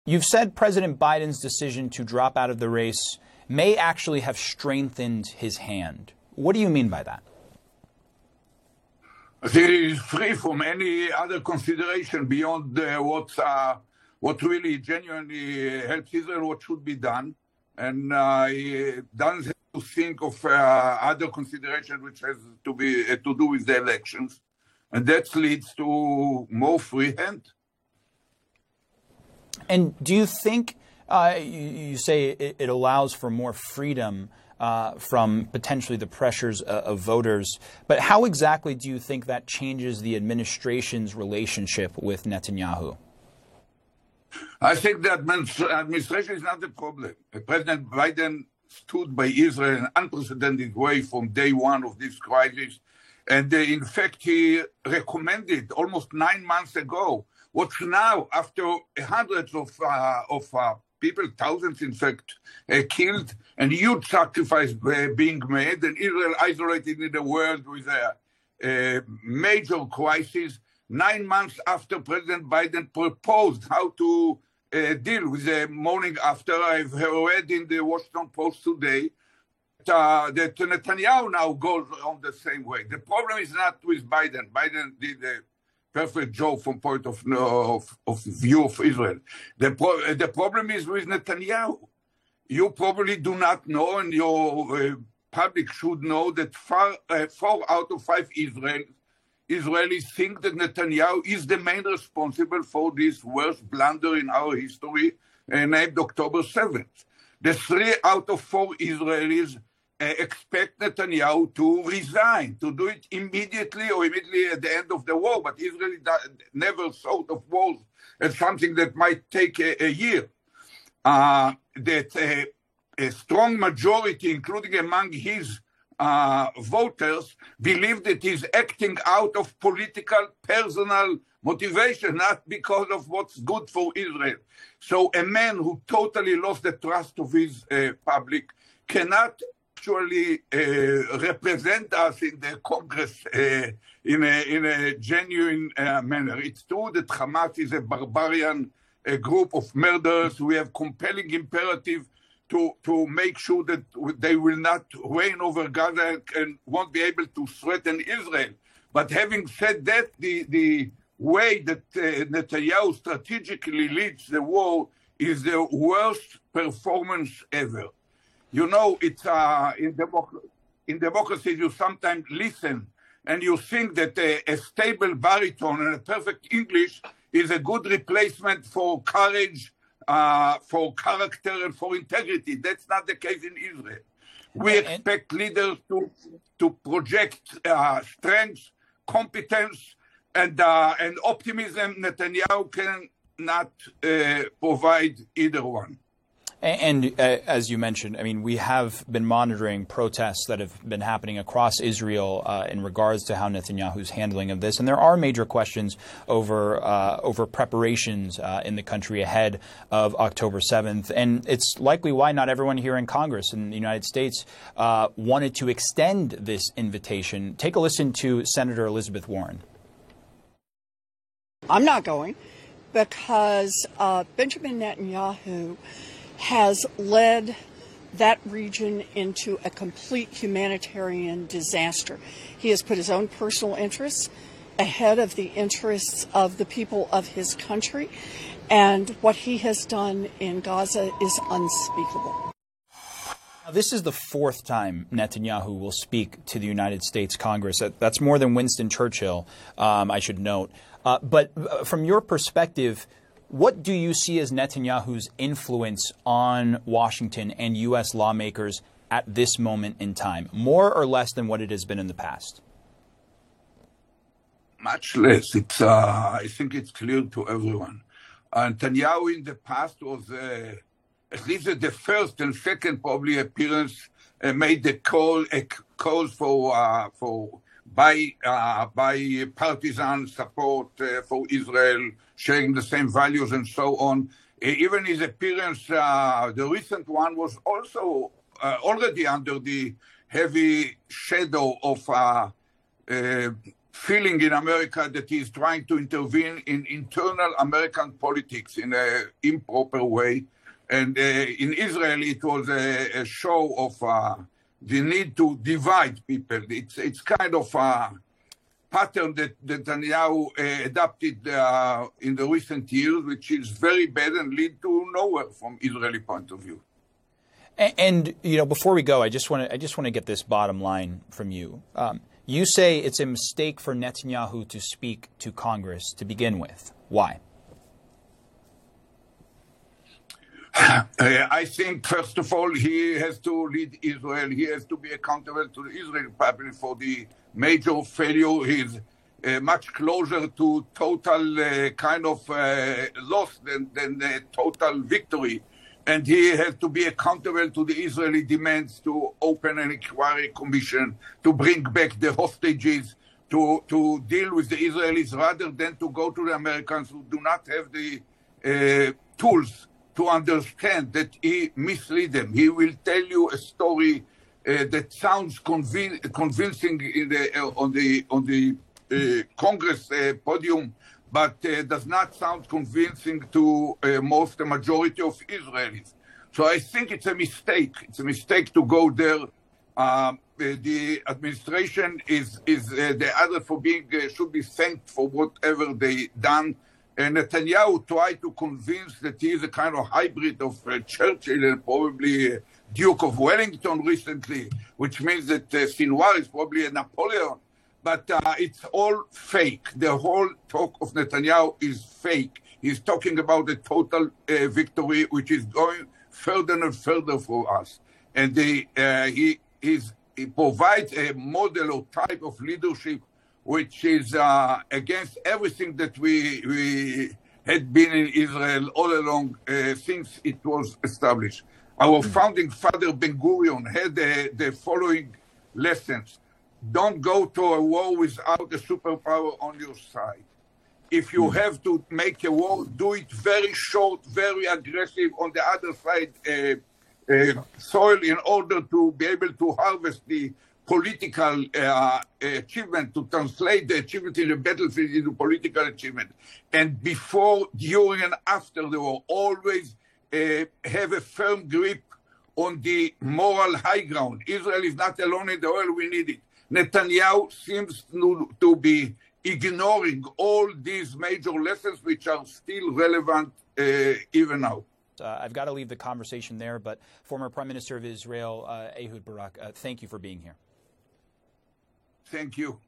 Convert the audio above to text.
You've said President Biden's decision to drop out of the race may actually have strengthened his hand. What do you mean by that? I think it is free from any other consideration beyond what really genuinely helps Israel, what should be done. And he doesn't have to think of other considerations which has to be to do with the elections. And that leads to more free hand. And do you think, you say it allows for more freedom from potentially the pressures of voters, but how exactly do you think that changes the administration's relationship with Netanyahu? I think that administration is not the problem. President Biden stood by Israel in an unprecedented way from day one of this crisis. And in fact, he recommended almost 9 months ago what's now, after hundreds of people, thousands in fact, killed, and huge sacrifice being made, and Israel isolated in the world with a major crisis. 9 months after President Biden proposed how to deal with the morning after, I've read in the Washington Post today that Netanyahu now goes on the same way. The problem is not with Biden. Biden did a perfect job from point of view of Israel. The problem is with Netanyahu. You probably do not know, and your public should know, that 4 out of 5 Israelis think that Netanyahu is the main responsible for this worst blunder in our history, named October 7th. The 3 out of 4 Israelis expect Netanyahu to resign, to do it immediately or immediately at the end of the war. But Israel never thought of wars as something that might take a year. That a strong majority, including among his voters, believe that he's acting out of political, personal motivation, not because of what's good for Israel. So a man who totally lost the trust of his public cannot actually represent us in the Congress in a genuine manner. It's true that Hamas is a barbarian group of murderers. We have compelling imperative to make sure that they will not reign over Gaza and won't be able to threaten Israel. But having said that, the way that Netanyahu strategically leads the war is the worst performance ever. You know, it's in democracy you sometimes listen and you think that a stable baritone and a perfect English is a good replacement for courage, for character, and for integrity. That's not the case in Israel. We expect leaders to project strength, competence, and optimism. Netanyahu cannot provide either one. And as you mentioned, I mean, we have been monitoring protests that have been happening across Israel in regards to how Netanyahu's handling of this. And there are major questions over preparations in the country ahead of October 7th. And it's likely why not everyone here in Congress in the United States wanted to extend this invitation. Take a listen to Senator Elizabeth Warren. I'm not going because Benjamin Netanyahu has led that region into a complete humanitarian disaster. He has put his own personal interests ahead of the interests of the people of his country, and what he has done in Gaza is unspeakable. Now, this is the 4th time Netanyahu will speak to the United States Congress. That's more than Winston Churchill, I should note. But from your perspective, what do you see as Netanyahu's influence on Washington and U.S. lawmakers at this moment in time, more or less than what it has been in the past? Much less. I think it's clear to everyone. Netanyahu in the past was, at least at the first and second probably appearance, made the calls for bipartisan support for Israel, sharing the same values and so on. Even his appearance, the recent one, was also already under the heavy shadow of feeling in America that he is trying to intervene in internal American politics in an improper way. And in Israel, it was a show of the need to divide people. It's kind of a pattern that Netanyahu adopted in the recent years, which is very bad and lead to nowhere from Israeli point of view. And you know, before we go, I just want to get this bottom line from you. You say it's a mistake for Netanyahu to speak to Congress to begin with. Why? I think, first of all, he has to lead Israel. He has to be accountable to the Israeli people for the major failure. He's much closer to total kind of loss than total victory. And he has to be accountable to the Israeli demands to open an inquiry commission, to bring back the hostages, to deal with the Israelis rather than to go to the Americans who do not have the tools to understand that he mislead them. He will tell you a story that sounds convincing on the Congress podium, but does not sound convincing to the majority of Israelis. So I think it's a mistake. It's a mistake to go there. The administration is the other for being should be thanked for whatever they done. And Netanyahu tried to convince that he is a kind of hybrid of Churchill and probably Duke of Wellington recently, which means that Sinwar is probably a Napoleon. But it's all fake. The whole talk of Netanyahu is fake. He's talking about a total victory, which is going further and further for us. And he provides a model or type of leadership which is against everything that we had been in Israel all along since it was established. Our founding father, Ben-Gurion, had the following lessons. Don't go to a war without a superpower on your side. If you have to make a war, do it very short, very aggressive on the other side soil in order to be able to harvest the political achievement, to translate the achievement in the battlefield into political achievement. And before, during, and after the war, always have a firm grip on the moral high ground. Israel is not alone in the world, we need it. Netanyahu seems to be ignoring all these major lessons which are still relevant even now. I've got to leave the conversation there, but former Prime Minister of Israel, Ehud Barak, thank you for being here. Thank you.